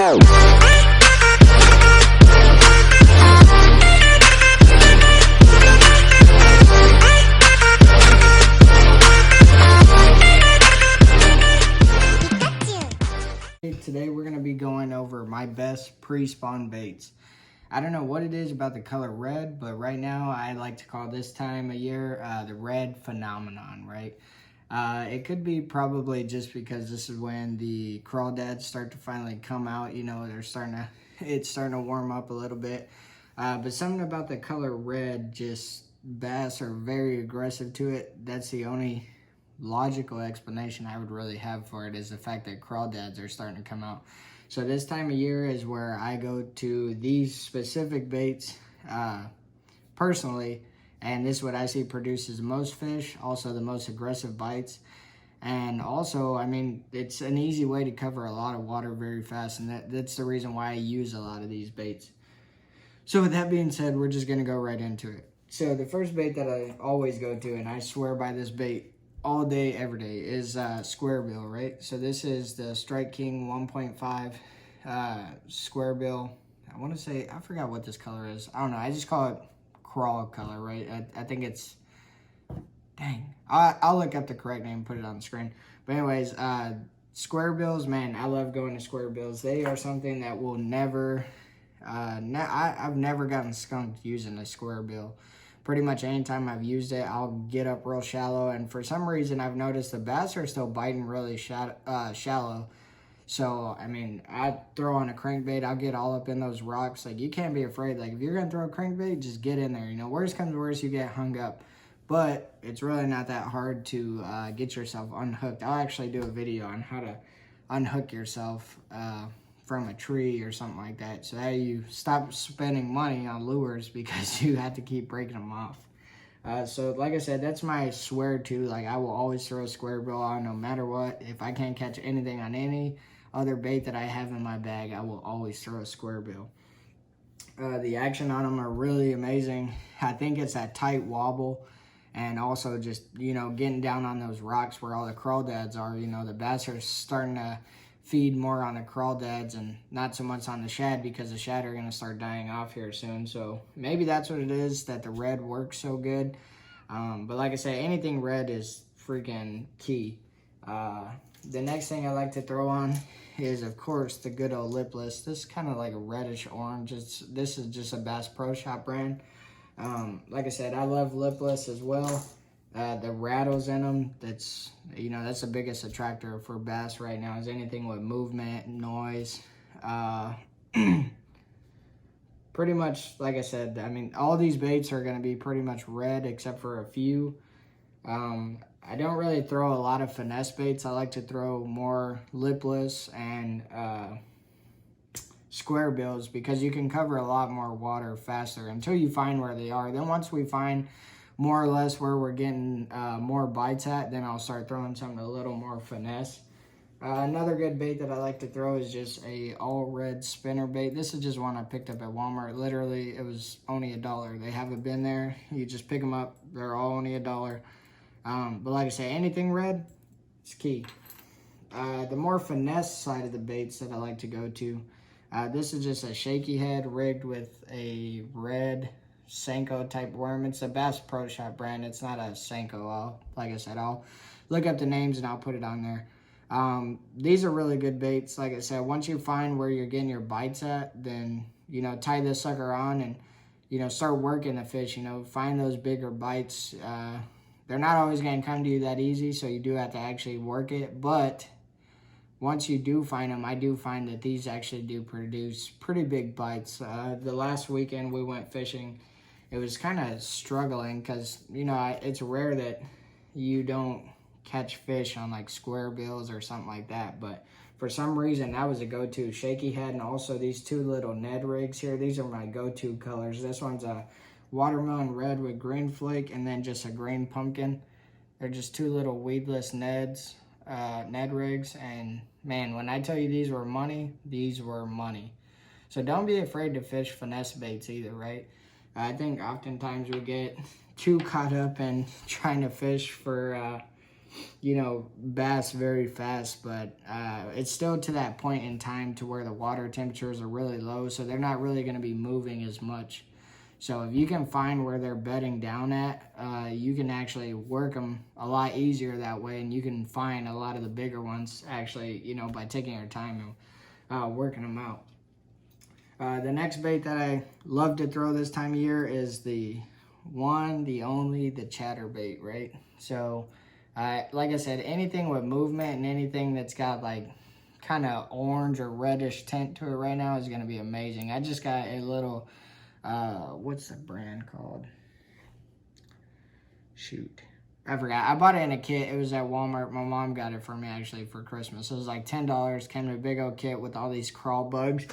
Today we're going to be going over my best pre-spawn baits. I don't know what it is about the color red, but right now I like to call this time of year the red phenomenon, right? It could be probably just because this is when the crawdads start to finally come out. You know, it's starting to warm up a little bit. But something about the color red, just bass are very aggressive to it. That's the only logical explanation I would really have for it, is the fact that crawdads are starting to come out. So this time of year is where I go to these specific baits personally, and this is what I see produces the most fish, also the most aggressive bites, and also, I mean, it's an easy way to cover a lot of water very fast, and that's the reason why I use a lot of these baits. So with that being said, we're just going to go right into it. So the first bait that I always go to, and I swear by this bait all day, every day, is square bill, right? So this is the Strike King 1.5 square bill. I want to say, I forgot what this color is. I don't know. I just call it crawl color, right? I think it's, dang. I'll look up the correct name and put it on the screen. But anyways, square bills, man, I love going to square bills. They are something that will never, I've never gotten skunked using a square bill. Pretty much anytime I've used it, I'll get up real shallow. And for some reason, I've noticed the bass are still biting really shallow. So, I mean, I throw on a crankbait, I'll get all up in those rocks. Like, you can't be afraid. Like, if you're going to throw a crankbait, just get in there. You know, worst comes to worst, you get hung up. But it's really not that hard to get yourself unhooked. I'll actually do a video on how to unhook yourself from a tree or something like that, so that you stop spending money on lures because you have to keep breaking them off. So like I said, that's my swear to. Like, I will always throw a square bill on no matter what. If I can't catch anything on any other bait that I have in my bag, I will always throw a square bill. The action on them are really amazing. I think it's that tight wobble, and also just, you know, getting down on those rocks where all the crawdads are. You know, the bass are starting to feed more on the crawdads and not so much on the shad, because the shad are going to start dying off here soon. So maybe that's what it is, that the red works so good. But like I say, anything red is freaking key. The next thing I like to throw on is, of course, the good old lipless. This is kind of like a reddish orange. This is just a Bass Pro Shop brand. Like I said, I love lipless as well. The rattles in them, that's, you know, that's the biggest attractor for bass right now, is anything with movement, noise. Pretty much, like I said, I mean, all these baits are going to be pretty much red except for a few. I don't really throw a lot of finesse baits. I like to throw more lipless and square bills, because you can cover a lot more water faster until you find where they are. Then once we find more or less where we're getting more bites at, then I'll start throwing something a little more finesse. Another good bait that I like to throw is just a all red spinner bait. This is just one I picked up at Walmart. Literally, it was only $1. They have a bin there. You just pick them up. They're all only $1. But like I say, anything red is key. The more finesse side of the baits that I like to go to, this is just a shaky head rigged with a red Senko type worm. It's a Bass Pro Shop brand. It's not a Senko. Like I said, I'll look up the names and I'll put it on there. These are really good baits. Like I said, once you find where you're getting your bites at, then, you know, tie this sucker on and, you know, start working the fish. You know, find those bigger bites. They're not always going to come to you that easy, so you do have to actually work it. But once you do find them, I do find that these actually do produce pretty big bites. The last weekend we went fishing, it was kind of struggling because, you know, it's rare that you don't catch fish on like square bills or something like that. But for some reason, that was a go-to. Shaky head, and also these two little Ned rigs here. These are my go-to colors. This one's a watermelon red with green flake, and then just a green pumpkin. They're just two little weedless Ned rigs. And man, when I tell you these were money, these were money. So don't be afraid to fish finesse baits either, right? I think oftentimes we get too caught up in trying to fish for you know, bass very fast, but it's still to that point in time to where the water temperatures are really low, so they're not really going to be moving as much. So if you can find where they're bedding down at, you can actually work them a lot easier that way, and you can find a lot of the bigger ones actually, you know, by taking your time and working them out. The next bait that I love to throw this time of year is the one, the only, the chatterbait, right? So, like I said, anything with movement and anything that's got like kind of orange or reddish tint to it right now is going to be amazing. I just got a little, what's the brand called? Shoot. I forgot. I bought it in a kit. It was at Walmart. My mom got it for me actually for Christmas. It was like $10. Came in a big old kit with all these crawl bugs.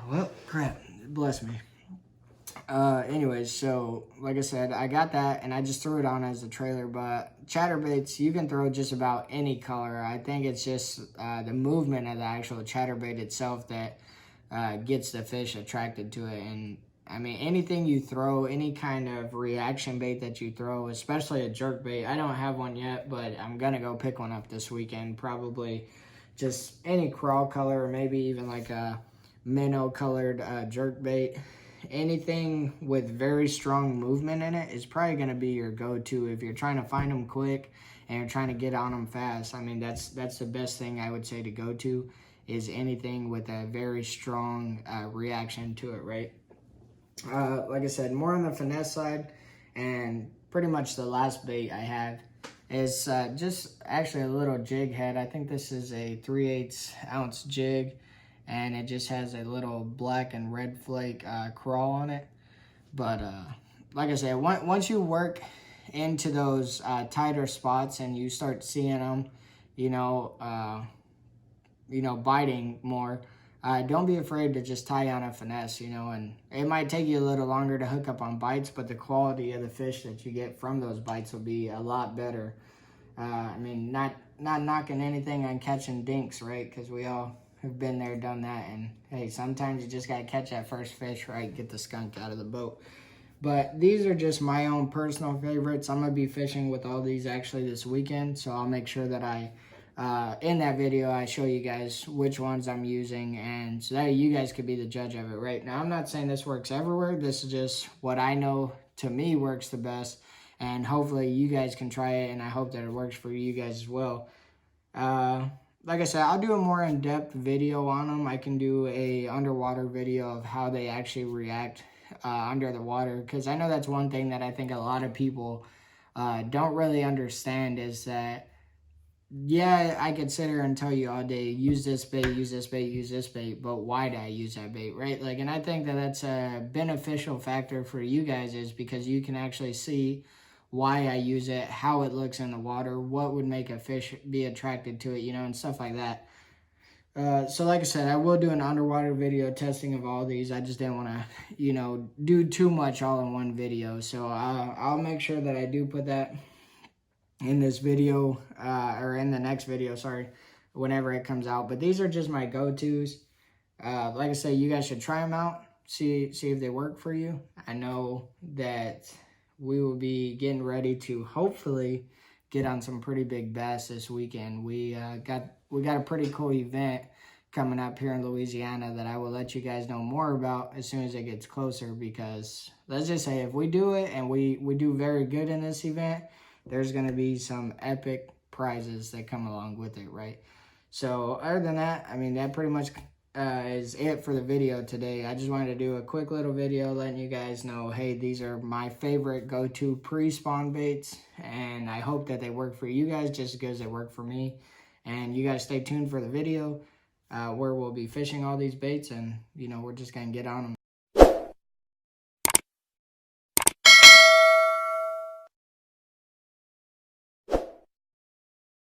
Well, crap. Bless me. Anyways, so like I said, I got that and I just threw it on as a trailer. But chatterbaits, you can throw just about any color. I think it's just the movement of the actual chatterbait itself that gets the fish attracted to it. And I mean, anything you throw, any kind of reaction bait that you throw, especially a jerk bait. I don't have one yet, but I'm gonna go pick one up this weekend. Probably just any crawl color, or maybe even like a minnow colored jerk bait. Anything with very strong movement in it is probably going to be your go-to if you're trying to find them quick and you're trying to get on them fast. I mean, that's the best thing I would say to go to, is anything with a very strong reaction to it, right? Like I said, more on the finesse side, and pretty much the last bait I have is just actually a little jig head. I think this is a 3/8 ounce jig, and it just has a little black and red flake crawl on it. But like I said, once you work into those tighter spots and you start seeing them, you know, biting more, don't be afraid to just tie on a finesse, you know, and it might take you a little longer to hook up on bites, but the quality of the fish that you get from those bites will be a lot better. I mean, not knocking anything on catching dinks, right? Because we all have been there, done that, and hey, sometimes you just gotta catch that first fish, right? Get the skunk out of the boat. But these are just my own personal favorites. I'm gonna be fishing with all these actually this weekend, so I'll make sure that I in that video I show you guys which ones I'm using, and so that you guys could be the judge of it. Right now, I'm not saying this works everywhere. This is just what I know to me works the best, and hopefully you guys can try it, and I hope that it works for you guys as well. Like I said, I'll do a more in-depth video on them. I can do a underwater video of how they actually react under the water, because I know that's one thing that I think a lot of people don't really understand, is that, yeah, I could sit here and tell you all day, use this bait, use this bait, use this bait, but why did I use that bait, right? Like, and I think that that's a beneficial factor for you guys, is because you can actually see why I use it, how it looks in the water, what would make a fish be attracted to it, you know, and stuff like that. So like I said, I will do an underwater video testing of all these. I just didn't want to, you know, do too much all in one video. So I'll make sure that I do put that in this video, or in the next video, sorry, whenever it comes out. But these are just my go-tos. Like I said, you guys should try them out, see if they work for you. I know that we will be getting ready to hopefully get on some pretty big bass this weekend. We got a pretty cool event coming up here in Louisiana that I will let you guys know more about as soon as it gets closer, because let's just say if we do it and we do very good in this event, there's going to be some epic prizes that come along with it, right? So other than that, I mean, that pretty much is it for the video today. I just wanted to do a quick little video letting you guys know, hey, these are my favorite go-to pre-spawn baits, and I hope that they work for you guys just as good as they work for me. And you guys stay tuned for the video where we'll be fishing all these baits, and, you know, we're just going to get on them.